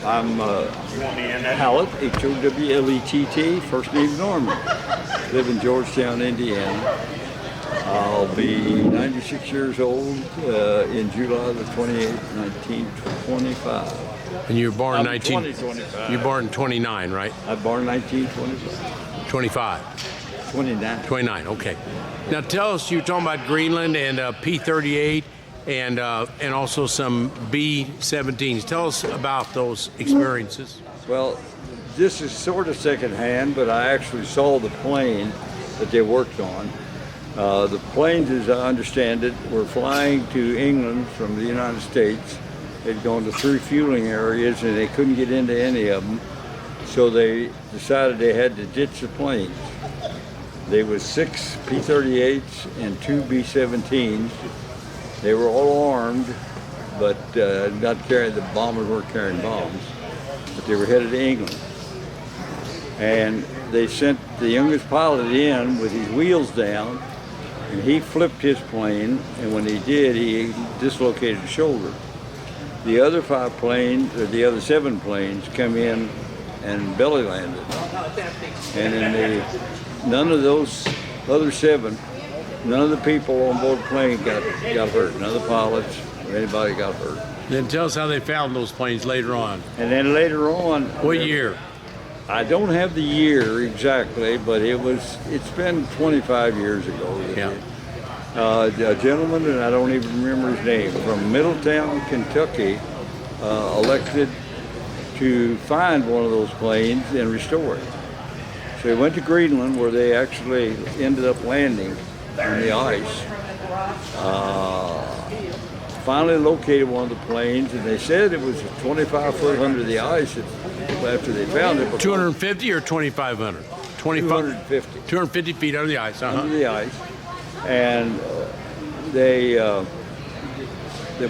I'm Howlett, H-O-W-L-E-T-T, first name Norman. Live in Georgetown, Indiana. I'll be 96 years old in July the 28th, 1925. And you were born in 2025. You were born in 29, right? I was born in 1925. 25. 29. 29. Okay. Now tell us, you were talking about Greenland and P-38 and also some B-17s. Tell us about those experiences. Well, this is sort of secondhand, but I actually saw the plane that they worked on. The planes, as I understand it, were flying to England from the United States. They'd gone to 3 fueling areas and they couldn't get into any of them, so they decided they had to ditch the planes. There was 6 P-38s and 2 B-17s. They were all armed, but not carrying, the bombers weren't carrying bombs, but they were headed to England. And they sent the youngest pilot in with his wheels down, and he flipped his plane, and when he did, he dislocated his shoulder. The other 5 planes, or the other 7 planes, come in and belly landed. And none of those other 7, none of the people on board the plane got hurt. None of the pilots or anybody got hurt. Then tell us how they found those planes later on. And then later on, What year? I don't have the year exactly, but it's been 25 years ago. Yeah. A gentleman, and I don't even remember his name, from Middletown, Kentucky, elected to find one of those planes and restore it. So he went to Greenland, where they actually ended up landing on the ice. Finally located one of the planes, and they said it was 25 foot under the ice after they found it. 250 or 2,500? 250. 250 feet under the ice, Under the ice. And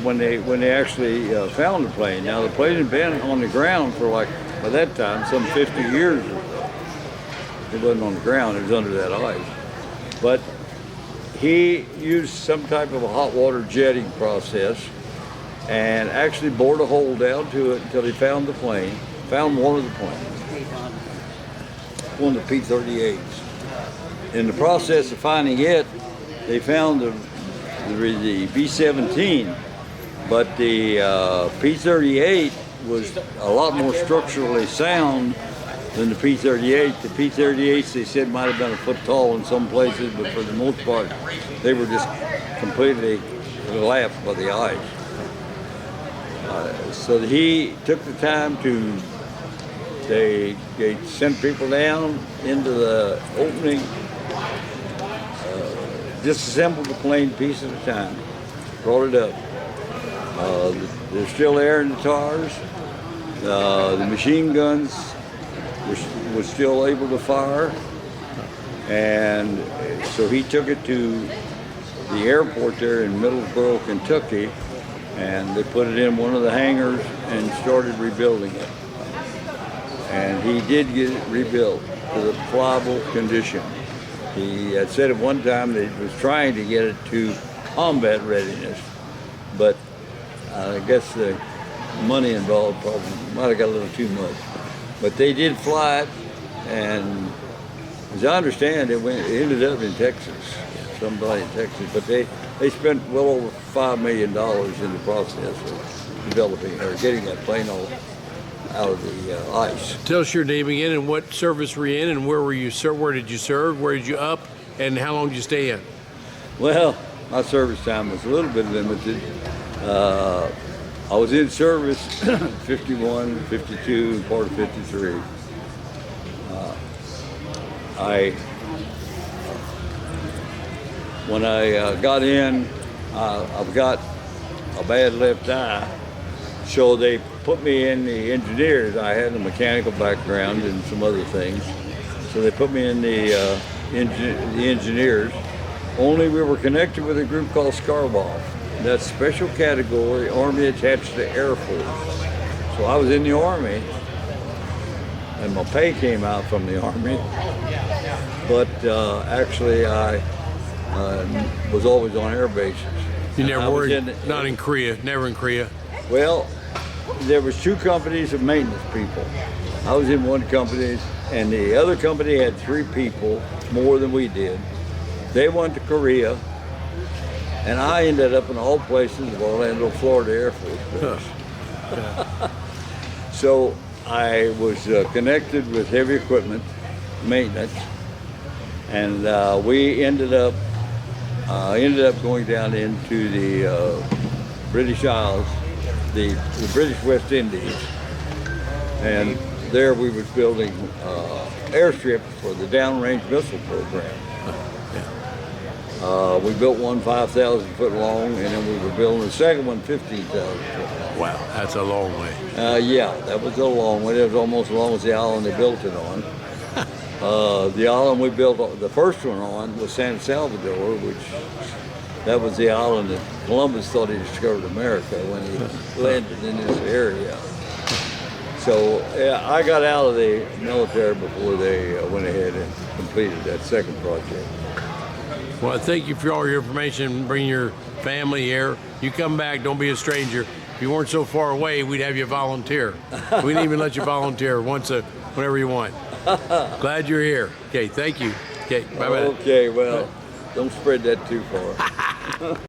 when they actually found the plane, now the plane had been on the ground for, like, by that time, some 50 years or so. It wasn't on the ground, it was under that ice. But he used some type of a hot water jetting process and actually bored a hole down to it until he found the plane, found one of the planes, one of the P-38s. In the process of finding it, they found the B-17, but the P-38 was a lot more structurally sound than the P-38. The P-38s, they said, might have been a foot tall in some places, but for the most part, they were just completely collapsed by the ice. So he took the time to, they sent people down into the opening, disassembled the plane piece at a time, brought it up. There's still air in the tars. The machine guns was still able to fire, and so he took it to the airport there in Middlesboro, Kentucky, and they put it in one of the hangars and started rebuilding it. And he did get it rebuilt to the flyable condition. He had said at one time that he was trying to get it to combat readiness, but I guess the money involved probably might have got a little too much. But they did fly it, and as I understand, it ended up in Texas, somebody in Texas. But they spent well over $5 million in the process of developing or getting that plane out of the ice. Tell us your name again and what service were you in and where were you? Where did you serve? Where did you up? And how long did you stay in? Well, my service time was a little bit limited. I was in service 51, 52, and part of 53. When I got in, I've got a bad left eye, so they put me in the engineers. I had a mechanical background and some other things, so they put me in the engineers. Only we were connected with a group called Scarboff. That's special category, Army attached to Air Force. So I was in the Army, and my pay came out from the Army, but actually I was always on air bases. You never were, not in Korea, never in Korea? Well, there was two companies of maintenance people. I was in one company, and the other company had 3 people, more than we did. They went to Korea, and I ended up in all places of Orlando, Florida Air Force Base. So I was connected with heavy equipment maintenance, and we ended up going down into the British Isles, the British West Indies, and there we was building airstrips for the downrange missile program. We built one 5,000 foot long, and then we were building the second one 15,000 foot long. Wow, that's a long way. Yeah, that was a long one. It was almost as long as the island they built it on. The island we built the first one on was San Salvador, which that was the island that Columbus thought he discovered America when he landed in this area. So yeah, I got out of the military before they went ahead and completed that second project. Well, thank you for all your information. Bring your family here. You come back, don't be a stranger. If you weren't so far away, we'd have you volunteer. We didn't even let you volunteer whenever you want. Glad you're here. Okay, thank you. Okay, bye-bye. Okay, well, don't spread that too far.